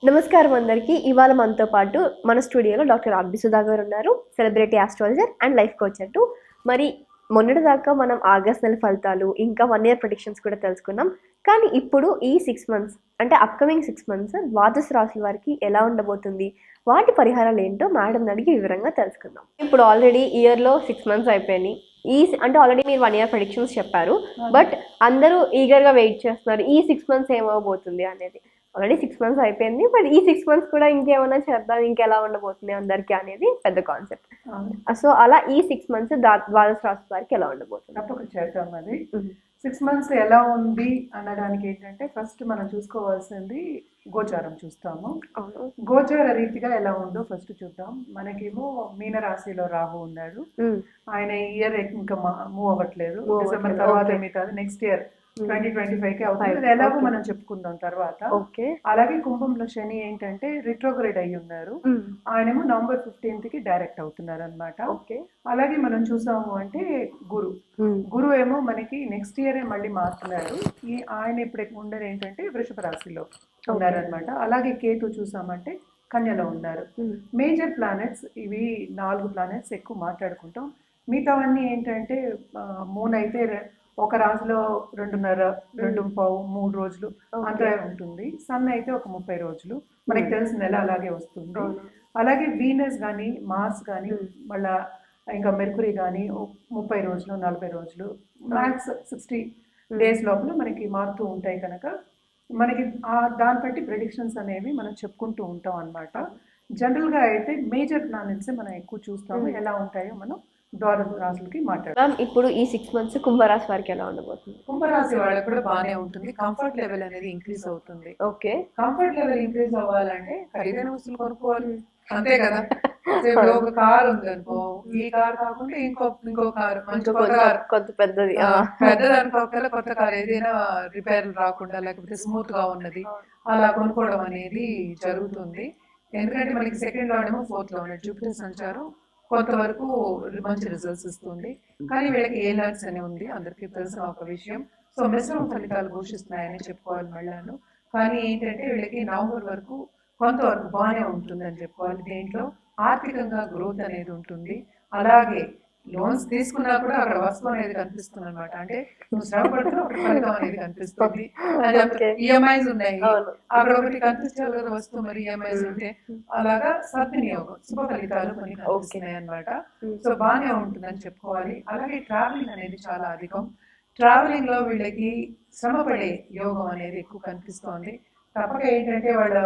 నమస్కారం అందరికీ. ఇవాళ మనతో పాటు మన స్టూడియోలో డాక్టర్ ఆర్బి సుధా గారు ఉన్నారు, celebrity astrologer and life coach అంటూ. మరి మొన్నటిదాకా మనం ఆగస్ట్ నెల ఫలితాలు ఇంకా 1 ఇయర్ ప్రెడిక్షన్స్ కూడా తెలుసుకున్నాం. కానీ ఇప్పుడు ఈ 6 మంత్స్ అంటే అప్కమింగ్ 6 మంత్స్ ద్వాదశ రాశుల వారికి ఎలా ఉండబోతుంది, వాటి పరిహారాలు ఏంటో మేడం అడిగి వివరంగా తెలుసుకుందాం. ఇప్పుడు ఆల్రెడీ ఇయర్లో 6 మంత్స్ అయిపోయినాయి. అంటే ఆల్రెడీ మీరు 1 ఇయర్ ప్రెడిక్షన్స్ చెప్పారు, బట్ అందరూ ఈగర్గా వెయిట్ చేస్తున్నారు ఈ 6 మంత్స్ ఏమవబోతుంది అనేది. ఆల్రెడీ 6 మంత్స్ అయిపోయింది, బట్ ఈ 6 మంత్స్ కూడా ఇంకేమైనా చేద్దాం, ఇంకెలా ఉండబోతుంది అందరికీ అనేది పెద్ద కాన్సెప్ట్. సో అలా ఈ 6 మంత్స్ ద్వాదశ రాశి వారికి ఎలా ఉండబోతుంది? తప్పకుండా చేద్దాం. అది 6 మంత్స్ ఎలా ఉంది అనడానికి ఏంటంటే ఫస్ట్ మనం చూసుకోవాల్సింది గోచారం చూస్తాము. గోచార రీతిగా ఎలా ఉందో ఫస్ట్ చూద్దాం. మనకేమో మీన రాశిలో రాహు ఉన్నాడు. ఆయన ఇయర్ ఇంకా మూవ్ అవ్వట్లేదు. డిసెంబర్ తర్వాత మిగతా నెక్స్ట్ ఇయర్ 2025 కి అవుతుంది. ఎలాగో మనం చెప్పుకుందాం తర్వాత. అలాగే కుంభంలో శని ఏంటంటే రిట్రోగ్రేడ్ అయ్యి ఉన్నారు. ఆయనేమో నవంబర్ 15th కి డైరెక్ట్ అవుతున్నారు అనమాట. అలాగే మనం చూసాము అంటే గురు ఏమో మనకి నెక్స్ట్ ఇయర్ మళ్ళీ మారుతున్నారు. ఆయన ఇప్పుడు ఉండేది ఏంటంటే వృషభ రాశిలో ఉన్నారనమాట. అలాగే కేతు చూసామంటే కన్యలో ఉన్నారు. మేజర్ ప్లానెట్స్ ఇవి 4 ప్లానెట్స్ ఎక్కువ మాట్లాడుకుంటాం. మిగతావన్నీ ఏంటంటే మూన్ అయితే ఒక రాశిలో 2.5, 2.5, 3 రోజులు అంతా ఉంటుంది. సన్ అయితే ఒక 30 రోజులు మనకి తెలిసిన నెల అలాగే వస్తుంది. అలాగే వీనస్ కానీ మార్స్ కానీ మళ్ళా ఇంకా మెర్కురీ కానీ 30 రోజులు 40 రోజులు మ్యాక్స్ 60 days లోపల మనకి మారుతూ ఉంటాయి. కనుక మనకి దాన్ని బట్టి ప్రెడిక్షన్స్ అనేవి మనం చెప్పుకుంటూ ఉంటాం అనమాట. జనరల్గా అయితే మేజర్ ప్లానెట్స్ మనం ఎక్కువ చూస్తాము. ఎలా ఉంటాయో మనం ద్వాదశ రాశులకి మాట్లాడతాం. ఇప్పుడు ఈ 6 మంత్స్ కుంభరాశి వారికి ఎలా ఉండబోతుంది? కుంభరాశి వాళ్ళకి కూడా బాగానే ఉంటుంది. కంఫర్ట్ లెవెల్ అనేది ఇంక్రీజ్ అవుతుంది. కంఫర్ట్ లెవెల్ ఇంక్రీజ్ అవ్వాలంటే ఖరీదైన వస్తువులు కొనుక్కోవాలి, అంతే కదా. ఒక కార్ ఉంది అనుకో, ఈ కార్ కాకుండా ఇంకో కారు, మంచి కొత్త పెద్దది అనుకోకల్లా కొత్త కార్ ఏదైనా రిపేర్లు రాకుండా లేకపోతే స్మూత్ గా ఉన్నది అలా కొనుక్కోవడం అనేది జరుగుతుంది. ఎందుకంటే మనకి సెకండ్ లో ఏమో 4th లో ఉన్నది జూపిటర్ సంచారం కొంతవరకు మంచి రిజల్ట్స్ ఇస్తుంది. కానీ వీళ్ళకి ఏ లాండ్స్ అని ఉంది, అందరికీ తెలిసిన ఒక విషయం. సో మిశ్రమ ఫలితాలు ఘోషిస్తున్నాయని చెప్పుకోవాలి మళ్ళాను. కానీ ఏంటంటే వీళ్ళకి నవంబర్ వరకు కొంతవరకు బాగానే ఉంటుందని చెప్పుకోవాలి. దీంట్లో ఆర్థికంగా గ్రోత్ అనేది ఉంటుంది. అలాగే లోన్స్ తీసుకున్నా కూడా అక్కడ వస్తువు అనేది కనిపిస్తుంది అనమాట. అంటే నువ్వు శ్రమ పడుతున్నా ఒక ఫలితం అనేది కనిపిస్తుంది. ఈఎంఐస్ ఉన్నాయి, అక్కడ ఒకటి కనిపించాలి కదా వస్తువు, మరి ఈఎంఐస్ ఉంటే అలాగా సద్వినియోగం శుభ ఫలితాలు కొన్ని కనిపిస్తున్నాయి అనమాట. సో బాగానే ఉంటుందని చెప్పుకోవాలి. అలాగే ట్రావెలింగ్ అనేది చాలా అధికం. ట్రావెలింగ్ లో వీళ్ళకి శ్రమ పడే యోగం అనేది ఎక్కువ కనిపిస్తోంది. తప్పక ఏంటంటే వాళ్ళ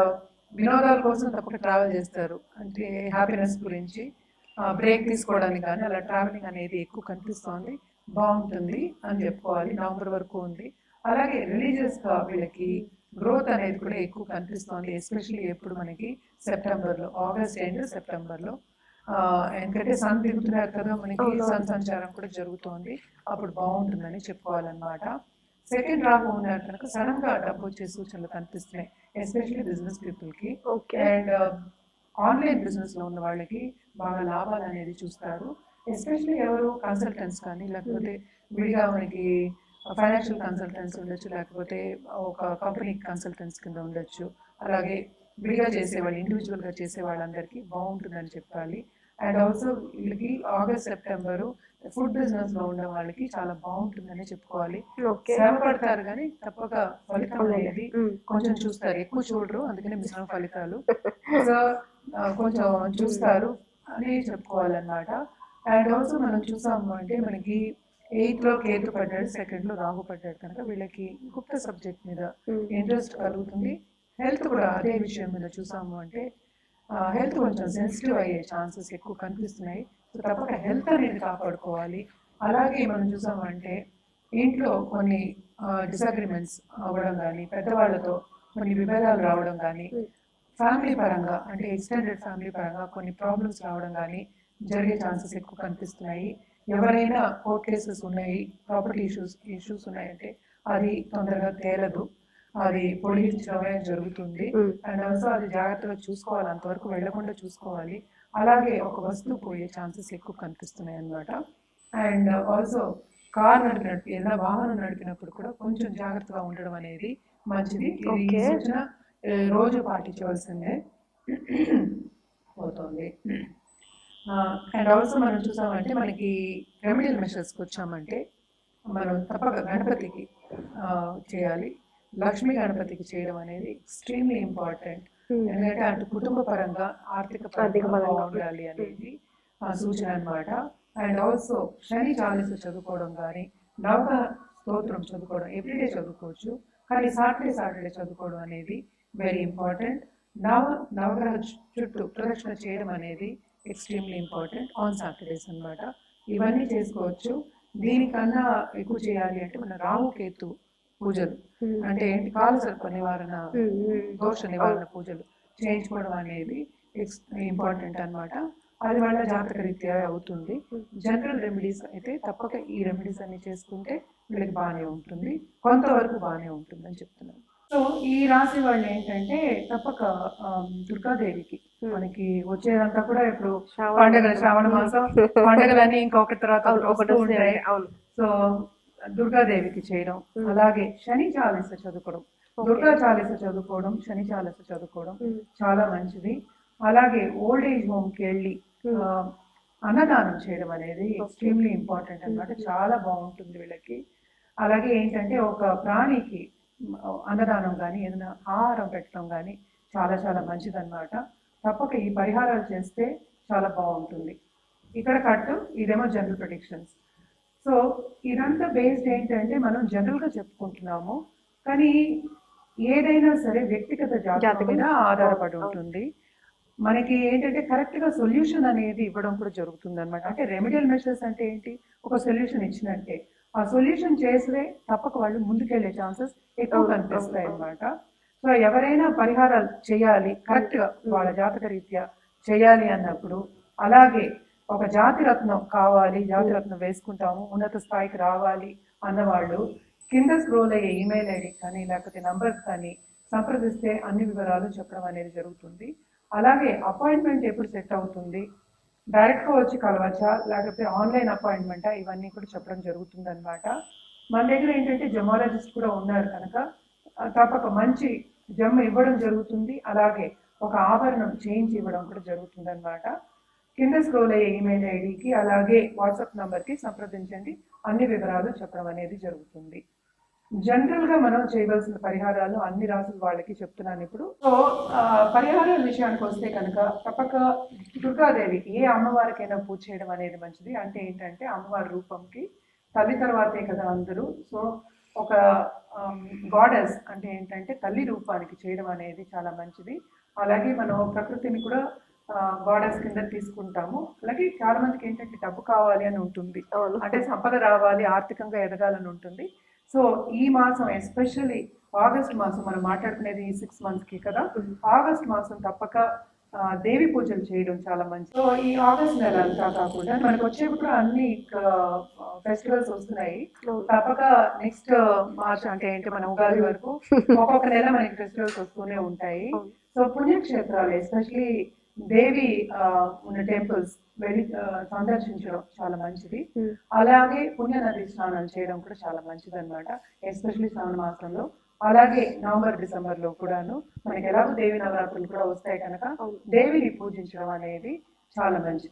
వినోదాల కోసం తప్పక ట్రావెల్ చేస్తారు. అంటే హ్యాపీనెస్ గురించి బ్రేక్ తీసుకోవడానికి కానీ అలా ట్రావెలింగ్ అనేది ఎక్కువ కనిపిస్తోంది. బాగుంటుంది అని చెప్పుకోవాలి. నవంబర్ వరకు ఉంది. అలాగే రిలీజియస్ గా వీళ్ళకి గ్రోత్ అనేది కూడా ఎక్కువ కనిపిస్తోంది. ఎస్పెషల్లీ ఎప్పుడు మనకి సెప్టెంబర్లో, ఆగస్ట్ ఎండ్ సెప్టెంబర్లో. ఎందుకంటే సన్ దిగుతున్నారు కదా, మనకి సన్ సంచారం కూడా జరుగుతోంది. అప్పుడు బాగుంటుందని చెప్పుకోవాలన్నమాట. సెకండ్ రాహు ఉన్నారు కనుక సడన్ గా డబ్బు వచ్చే సూచనలు కనిపిస్తున్నాయి, ఎస్పెషల్లీ బిజినెస్ పీపుల్ కి. అండ్ ఆన్లైన్ బిజినెస్ లో ఉన్న వాళ్ళకి బాగా లాభాలు అనేది చూస్తారు. ఎస్పెషల్లీ ఎవరు కన్సల్టెంట్స్ కానీ లేకపోతే విడిగా మనకి ఫైనాన్షియల్ కన్సల్టెంట్స్ ఉండొచ్చు, లేకపోతే ఒక కంపెనీ కన్సల్టెంట్స్ కింద ఉండొచ్చు. అలాగే విడిగా చేసేవాళ్ళు, ఇండివిజువల్ గా చేసే వాళ్ళందరికీ బాగుంటుందని చెప్పాలి. అండ్ ఆల్సో వీళ్ళకి ఆగస్ట్ సెప్టెంబర్ ఫుడ్ బిజినెస్ లో ఉన్న వాళ్ళకి చాలా బాగుంటుందని చెప్పుకోవాలి. శ్రమ పడతారు కానీ తప్పక ఫలితం అనేది కొంచెం చూస్తారు, ఎక్కువ చూడరు, అందుకనే మిశ్రమ ఫలితాలు. సో కొంచెం చూస్తారు అని చెప్పుకోవాలన్నమాట. అండ్ ఆల్సో మనం చూసాము అంటే మనకి 8th లో కేతు పడ్డాడు, 2nd లో రాహు పడ్డాడు కనుక వీళ్ళకి గుప్త సబ్జెక్ట్ మీద ఇంట్రెస్ట్ కలుగుతుంది. హెల్త్ కూడా అదే విషయం మీద చూసాము అంటే హెల్త్ కొంచెం సెన్సిటివ్ అయ్యే ఛాన్సెస్ ఎక్కువ కనిపిస్తున్నాయి. సో తప్పక హెల్త్ అనేది కాపాడుకోవాలి. అలాగే మనం చూసామంటే ఇంట్లో కొన్ని డిసగ్రిమెంట్స్ అవ్వడం కానీ, పెద్దవాళ్ళతో కొన్ని విభేదాలు రావడం కానీ, ఫ్యామిలీ పరంగా అంటే ఎక్స్టెండెడ్ ఫ్యామిలీ పరంగా కొన్ని ప్రాబ్లమ్స్ రావడం కానీ జరిగే ఛాన్సెస్ ఎక్కువ కనిపిస్తున్నాయి. ఎవరైనా కోర్ట్ కేసెస్ ఉన్నాయి, ప్రాపర్టీ ఇష్యూస్ ఉన్నాయంటే అది తొందరగా తేలదు, అది పొడిగించడమే జరుగుతుంది. అండ్ ఆల్సో అది జాగ్రత్తగా చూసుకోవాలి, అంతవరకు వెళ్లకుండా చూసుకోవాలి. అలాగే ఒక వస్తువు పోయే ఛాన్సెస్ ఎక్కువ కనిపిస్తున్నాయి అన్నమాట. అండ్ ఆల్సో కార్ నడిపినప్పుడు, ఏదైనా వాహనం నడిపినప్పుడు కూడా కొంచెం జాగ్రత్తగా ఉండడం అనేది మంచిది. ఇది సూచన రోజు పాటించవలసిందే అవుతుంది. అండ్ ఆల్సో మనం చూసామంటే మనకి రెమెడియల్ మెషర్స్కి వచ్చామంటే మనం తప్పక గణపతికి చేయాలి. లక్ష్మీ గణపతికి చేయడం అనేది ఎక్స్ట్రీమ్లీ ఇంపార్టెంట్. ఎందుకంటే అటు కుటుంబ పరంగా ఆర్థిక పరంగా బాగుండాలి అనేది సూచన అనమాట. అండ్ ఆల్సో శని చాలీస చదువుకోవడం కానీ, నవగ్రహ స్తోత్రం చదువుకోవడం ఎవ్రీడే చదువుకోవచ్చు, కానీ సాటర్డే చదువుకోవడం అనేది వెరీ ఇంపార్టెంట్. నవగ్రహ చుట్టూ ప్రదక్షిణ చేయడం అనేది ఎక్స్ట్రీమ్లీ ఇంపార్టెంట్ ఆన్ సాటర్డేస్ అనమాట. ఇవన్నీ చేసుకోవచ్చు. దీనికన్నా ఎక్కువ చేయాలి అంటే మన రాహుకేతు పూజలు, అంటే ఏంటి, కాలసర్ప నివారణ, దోష నివారణ పూజలు చేయించుకోవడం అనేది ఇంపార్టెంట్ అనమాట. అది వాళ్ళ జాతక రీత్యా అవుతుంది. జనరల్ రెమెడీస్ అయితే తప్పక ఈ రెమెడీస్ అన్ని చేసుకుంటే వీళ్ళకి బాగానే ఉంటుంది, కొంతవరకు బాగానే ఉంటుంది అని చెప్తున్నాను. సో ఈ రాశి వాళ్ళు ఏంటంటే తప్పక దుర్గాదేవికి మనకి వచ్చేదంతా కూడా ఇప్పుడు పండుగలు, శ్రావణ మాసం పండుగలన్నీ ఇంకొకటి తర్వాత వస్తూ ఉంటాయి. సో దుర్గాదేవికి చేయడం, అలాగే శని చాలీస చదువుకోవడం, దుర్గా చాలీస చదువుకోవడం, శని చాలీస చదువుకోవడం చాలా మంచిది. అలాగే ఓల్డ్ ఏజ్ హోమ్ కి వెళ్ళి అన్నదానం చేయడం అనేది ఎక్స్ట్రీమ్లీ ఇంపార్టెంట్ అన్నమాట. చాలా బాగుంటుంది వీళ్ళకి. అలాగే ఏంటంటే ఒక ప్రాణికి అన్నదానం కానీ ఏదైనా ఆహారం పెట్టడం కానీ చాలా చాలా మంచిది అనమాట. తప్పక ఈ పరిహారాలు చేస్తే చాలా బాగుంటుంది. ఇక్కడ కట్టు, ఇదేమో జనరల్ ప్రెడిక్షన్స్. సో ఇదంతా బేస్డ్ ఏంటంటే మనం జనరల్గా చెప్పుకుంటున్నాము, కానీ ఏదైనా సరే వ్యక్తిగత జాతకం మీద ఆధారపడి ఉంటుంది. మనకి ఏంటంటే కరెక్ట్గా సొల్యూషన్ అనేది ఇవ్వడం కూడా జరుగుతుంది అనమాట. అంటే రెమెడియల్ మెషర్స్ అంటే ఏంటి, ఒక సొల్యూషన్ ఇచ్చినట్టే ఆ సొల్యూషన్ చేస్తే తప్పక వాళ్ళు ముందుకెళ్లే ఛాన్సెస్ ఎక్కువ కనిపిస్తాయి అనమాట. సో ఎవరైనా పరిహారాలు చేయాలి కరెక్ట్గా వాళ్ళ జాతక రీత్యా చేయాలి అన్నప్పుడు, అలాగే ఒక జాతిరత్నం కావాలి, జాతిరత్నం వేసుకుంటాము, ఉన్నత స్థాయికి రావాలి అన్నవాళ్ళు కింద స్క్రోల్ అయ్యే ఈమెయిల్ ఐడి కానీ లేకపోతే నంబర్ కానీ సంప్రదిస్తే అన్ని వివరాలు చెప్పడం అనేది జరుగుతుంది. అలాగే అపాయింట్మెంట్ ఎప్పుడు సెట్ అవుతుంది, డైరెక్ట్గా వచ్చి కలవచ్చా లేకపోతే ఆన్లైన్ అపాయింట్మెంటా, ఇవన్నీ కూడా చెప్పడం జరుగుతుంది అనమాట. మన దగ్గర ఏంటంటే జమాలజిస్ట్ కూడా ఉన్నారు కనుక తప్పక మంచి జమ్మ ఇవ్వడం జరుగుతుంది. అలాగే ఒక ఆభరణం చేయించి ఇవ్వడం కూడా జరుగుతుంది అనమాట. కింద స్క్రోల్ అయ్యే ఈమెయిల్ ఐడికి అలాగే వాట్సాప్ నంబర్కి సంప్రదించండి, అన్ని వివరాలు చెప్పడం అనేది జరుగుతుంది. జనరల్గా మనం చేయవలసిన పరిహారాలు అన్ని రాసుల వాళ్ళకి చెప్తున్నాను ఇప్పుడు. సో పరిహారాల విషయానికి వస్తే కనుక తప్పక దుర్గాదేవికి ఏ అమ్మవారికైనా పూజ చేయడం అనేది మంచిది. అంటే ఏంటంటే అమ్మవారి రూపంకి తల్లి తర్వాతే కదా అందరూ. సో ఒక గాడెస్ అంటే ఏంటంటే తల్లి రూపానికి చేయడం అనేది చాలా మంచిది. అలాగే మనం ప్రకృతిని కూడా గాడెస్ కింద తీసుకుంటాము. అలాగే చాలా మందికి ఏంటంటే డబ్బు కావాలి అని ఉంటుంది, అంటే సంపద రావాలి, ఆర్థికంగా ఎదగాలని ఉంటుంది. సో ఈ మాసం ఎస్పెషల్లీ ఆగస్ట్ మాసం మనం మాట్లాడుకునేది ఈ 6 months కదా, ఆగస్ట్ మాసం తప్పక దేవి పూజలు చేయడం చాలా మంచిది. సో ఈ ఆగస్ట్ నెల అంతా కాకుండా మనకు వచ్చేప్పుడు అన్ని ఫెస్టివల్స్ వస్తున్నాయి. తప్పక నెక్స్ట్ మార్చ్ అంటే ఏంటి మన ఉగాది వరకు ఒక్కొక్క నెల మనకి ఫెస్టివల్స్ వస్తూనే ఉంటాయి. సో పుణ్యక్షేత్రాలు ఎస్పెషలీ దేవి ఉన్న టెంపుల్స్ వెళ్ళి సందర్శించడం చాలా మంచిది. అలాగే పుణ్య నది స్నానాలు చేయడం కూడా చాలా మంచిది అనమాట, ఎస్పెషలీ శ్రావణ మాసంలో. అలాగే నవంబర్ డిసెంబర్ లో కూడాను మనకి ఎలాగో దేవి నవరాత్రులు కూడా వస్తాయి కనుక దేవిని పూజించడం అనేది చాలా మంచిది.